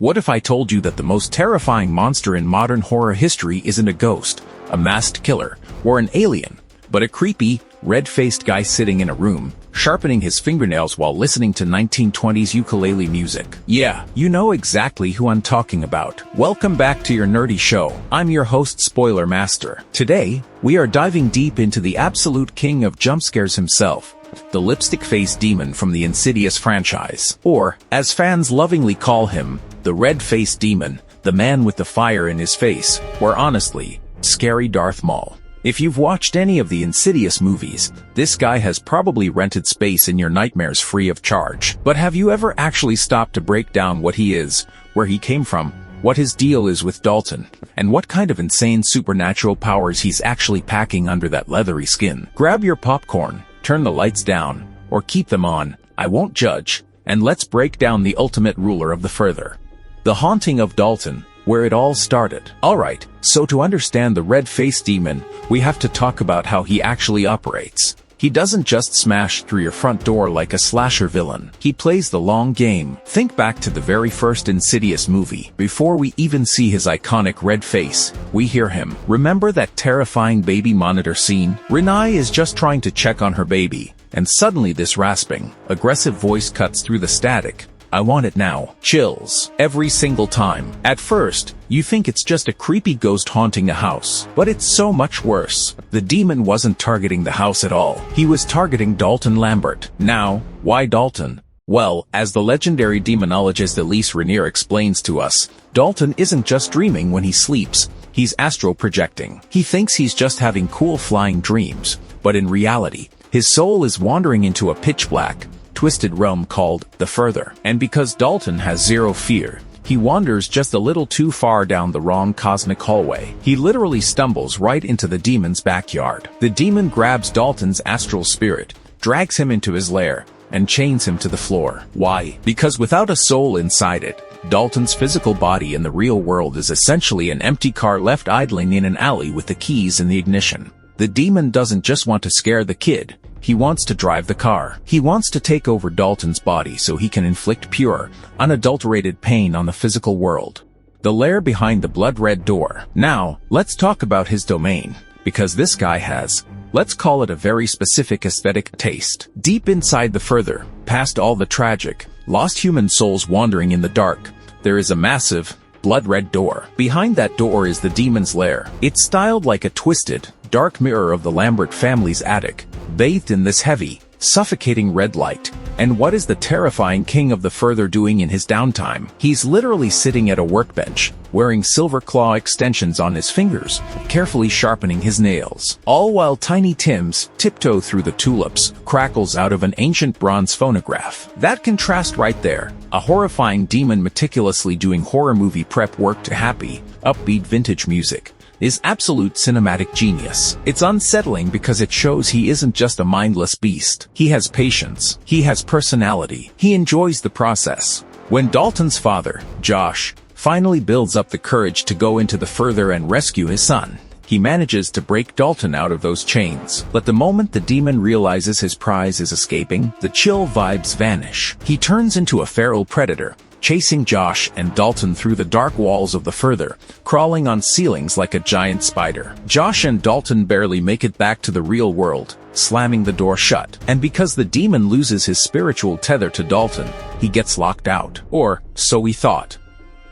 What if I told you that the most terrifying monster in modern horror history isn't a ghost, a masked killer, or an alien, but a creepy, red-faced guy sitting in a room, sharpening his fingernails while listening to 1920s ukulele music? Yeah, you know exactly who I'm talking about. Welcome back to your nerdy show. I'm your host, Spoiler Master. Today, we are diving deep into the absolute king of jump scares himself, the lipstick-faced demon from the Insidious franchise. Or, as fans lovingly call him, the red-faced demon, the man with the fire in his face, or honestly, scary Darth Maul. If you've watched any of the Insidious movies, this guy has probably rented space in your nightmares free of charge. But have you ever actually stopped to break down what he is, where he came from, what his deal is with Dalton, and what kind of insane supernatural powers he's actually packing under that leathery skin? Grab your popcorn, turn the lights down, or keep them on, I won't judge, and let's break down the ultimate ruler of the further. The haunting of Dalton, where it all started. Alright, so to understand the red-faced demon, we have to talk about how he actually operates. He doesn't just smash through your front door like a slasher villain. He plays the long game. Think back to the very first Insidious movie. Before we even see his iconic red face, we hear him. Remember that terrifying baby monitor scene? Renai is just trying to check on her baby, and suddenly this rasping, aggressive voice cuts through the static. I want it now. Chills. Every single time. At first, you think it's just a creepy ghost haunting the house. But it's so much worse. The demon wasn't targeting the house at all. He was targeting Dalton Lambert. Now, why Dalton? Well, as the legendary demonologist Elise Rainier explains to us, Dalton isn't just dreaming when he sleeps. He's astral projecting. He thinks he's just having cool flying dreams. But in reality, his soul is wandering into a pitch-black, twisted realm called the Further. And because Dalton has zero fear, he wanders just a little too far down the wrong cosmic hallway. He literally stumbles right into the demon's backyard. The demon grabs Dalton's astral spirit, drags him into his lair, and chains him to the floor. Why? Because without a soul inside it, Dalton's physical body in the real world is essentially an empty car left idling in an alley with the keys in the ignition. The demon doesn't just want to scare the kid. He wants to drive the car. He wants to take over Dalton's body so he can inflict pure, unadulterated pain on the physical world. The lair behind the blood-red door. Now, let's talk about his domain, because this guy has, let's call it a very specific aesthetic taste. Deep inside the Further, past all the tragic, lost human souls wandering in the dark, there is a massive, blood-red door. Behind that door is the demon's lair. It's styled like a twisted, dark mirror of the Lambert family's attic, bathed in this heavy, suffocating red light. And what is the terrifying king of the Further doing in his downtime? He's literally sitting at a workbench, wearing silver claw extensions on his fingers, carefully sharpening his nails. All while Tiny Tim's tiptoe through the tulips crackles out of an ancient bronze phonograph. That contrast right there, a horrifying demon meticulously doing horror movie prep work to happy, upbeat vintage music, is absolute cinematic genius. It's unsettling because it shows he isn't just a mindless beast. He has patience. He has personality. He enjoys the process. When Dalton's father, Josh, finally builds up the courage to go into the Further and rescue his son, he manages to break Dalton out of those chains. But the moment the demon realizes his prize is escaping, the chill vibes vanish. He turns into a feral predator, chasing Josh and Dalton through the dark walls of the Further, crawling on ceilings like a giant spider. Josh and Dalton barely make it back to the real world, slamming the door shut. And because the demon loses his spiritual tether to Dalton, he gets locked out. Or, so we thought.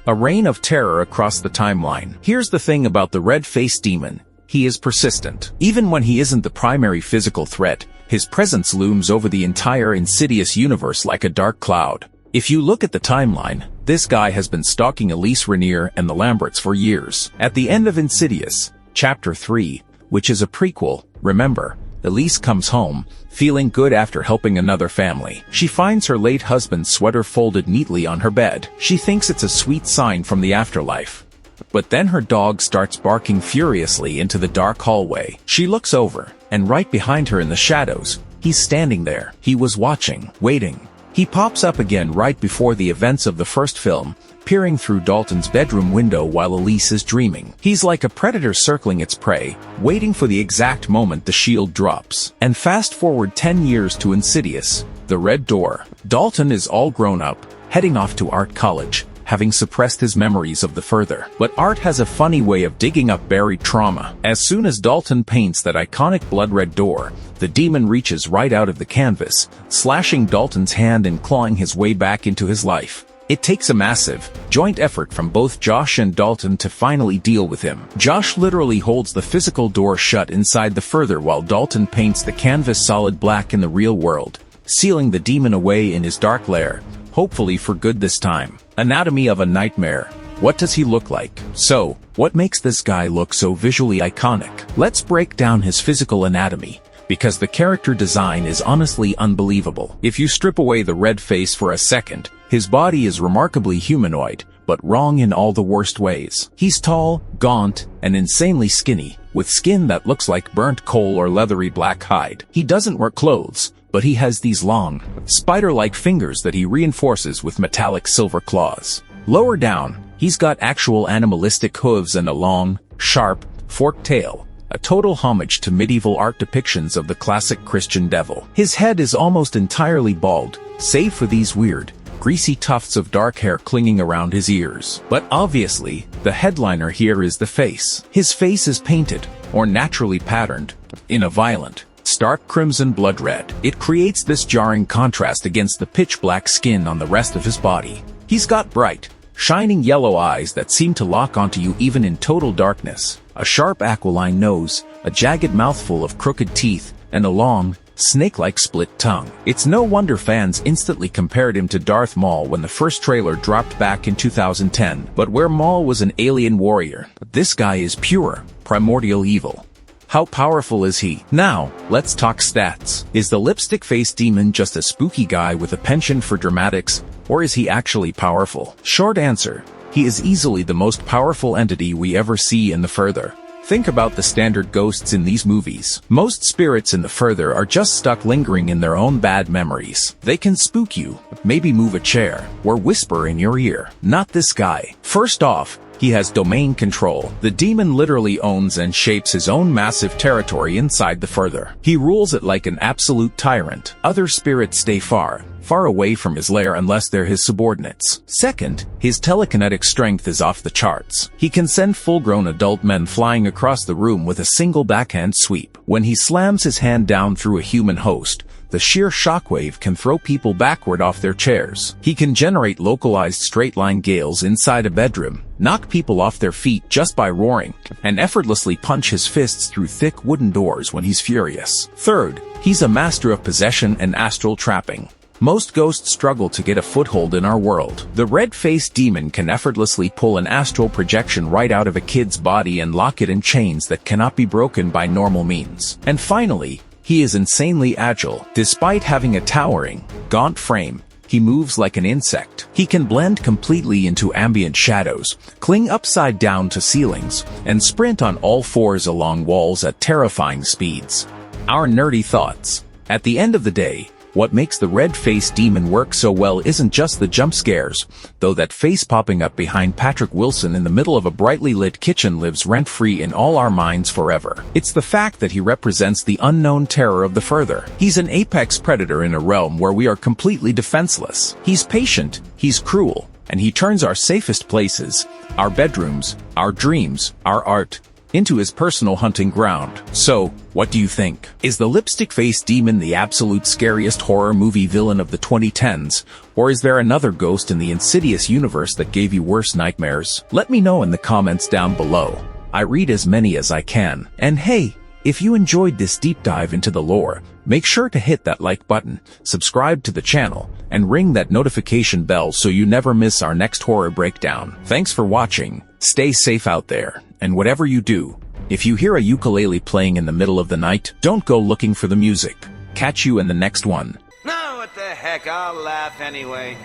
A reign of terror across the timeline. Here's the thing about the red-faced demon. He is persistent. Even when he isn't the primary physical threat, his presence looms over the entire Insidious universe like a dark cloud. If you look at the timeline, this guy has been stalking Elise Rainier and the Lamberts for years. At the end of Insidious, Chapter 3, which is a prequel, remember, Elise comes home, feeling good after helping another family. She finds her late husband's sweater folded neatly on her bed. She thinks it's a sweet sign from the afterlife. But then her dog starts barking furiously into the dark hallway. She looks over, and right behind her in the shadows, he's standing there. He was watching, waiting. He pops up again right before the events of the first film, peering through Dalton's bedroom window while Elise is dreaming. He's like a predator circling its prey, waiting for the exact moment the shield drops. And fast forward 10 years to Insidious, the Red Door. Dalton is all grown up, heading off to art college, having suppressed his memories of the further. But art has a funny way of digging up buried trauma. As soon as Dalton paints that iconic blood-red door, the demon reaches right out of the canvas, slashing Dalton's hand and clawing his way back into his life. It takes a massive, joint effort from both Josh and Dalton to finally deal with him. Josh literally holds the physical door shut inside the further while Dalton paints the canvas solid black in the real world, sealing the demon away in his dark lair, hopefully for good this time. Anatomy of a nightmare. What does he look like? So, what makes this guy look so visually iconic? Let's break down his physical anatomy, because the character design is honestly unbelievable. If you strip away the red face for a second, his body is remarkably humanoid, but wrong in all the worst ways. He's tall, gaunt, and insanely skinny, with skin that looks like burnt coal or leathery black hide. He doesn't wear clothes, but he has these long, spider-like fingers that he reinforces with metallic silver claws. Lower down, he's got actual animalistic hooves and a long, sharp, forked tail, a total homage to medieval art depictions of the classic Christian devil. His head is almost entirely bald, save for these weird, greasy tufts of dark hair clinging around his ears. But obviously, the headliner here is the face. His face is painted, or naturally patterned, in a violent, stark crimson blood red. It creates this jarring contrast against the pitch-black skin on the rest of his body. He's got bright, shining yellow eyes that seem to lock onto you even in total darkness, a sharp aquiline nose, a jagged mouthful of crooked teeth, and a long, snake-like split tongue. It's no wonder fans instantly compared him to Darth Maul when the first trailer dropped back in 2010. But where Maul was an alien warrior, this guy is pure, primordial evil. How powerful is he? Now, let's talk stats. Is the lipstick-faced demon just a spooky guy with a penchant for dramatics, or is he actually powerful? Short answer, he is easily the most powerful entity we ever see in the further. Think about the standard ghosts in these movies. Most spirits in the further are just stuck lingering in their own bad memories. They can spook you, maybe move a chair, or whisper in your ear. Not this guy. First off, he has domain control. The demon literally owns and shapes his own massive territory inside the further. He rules it like an absolute tyrant. Other spirits stay far away from his lair unless they're his subordinates. Second, his telekinetic strength is off the charts. He can send full-grown adult men flying across the room with a single backhand sweep. When he slams his hand down through a human host, the sheer shockwave can throw people backward off their chairs. He can generate localized straight-line gales inside a bedroom, knock people off their feet just by roaring, and effortlessly punch his fists through thick wooden doors when he's furious. Third, he's a master of possession and astral trapping. Most ghosts struggle to get a foothold in our world. The red-faced demon can effortlessly pull an astral projection right out of a kid's body and lock it in chains that cannot be broken by normal means. And finally, he is insanely agile. Despite having a towering, gaunt frame, he moves like an insect. He can blend completely into ambient shadows, cling upside down to ceilings, and sprint on all fours along walls at terrifying speeds. Our nerdy thoughts. At the end of the day, what makes the red-faced demon work so well isn't just the jump scares, though that face popping up behind Patrick Wilson in the middle of a brightly lit kitchen lives rent-free in all our minds forever. It's the fact that he represents the unknown terror of the further. He's an apex predator in a realm where we are completely defenseless. He's patient, he's cruel, and he turns our safest places, our bedrooms, our dreams, our art, into his personal hunting ground. So, what do you think? Is the lipstick-faced demon the absolute scariest horror movie villain of the 2010s, or is there another ghost in the Insidious universe that gave you worse nightmares? Let me know in the comments down below. I read as many as I can. And hey, if you enjoyed this deep dive into the lore, make sure to hit that like button, subscribe to the channel, and ring that notification bell so you never miss our next horror breakdown. Thanks for watching, stay safe out there, and whatever you do, if you hear a ukulele playing in the middle of the night, don't go looking for the music. Catch you in the next one. No, what the heck, I'll laugh anyway.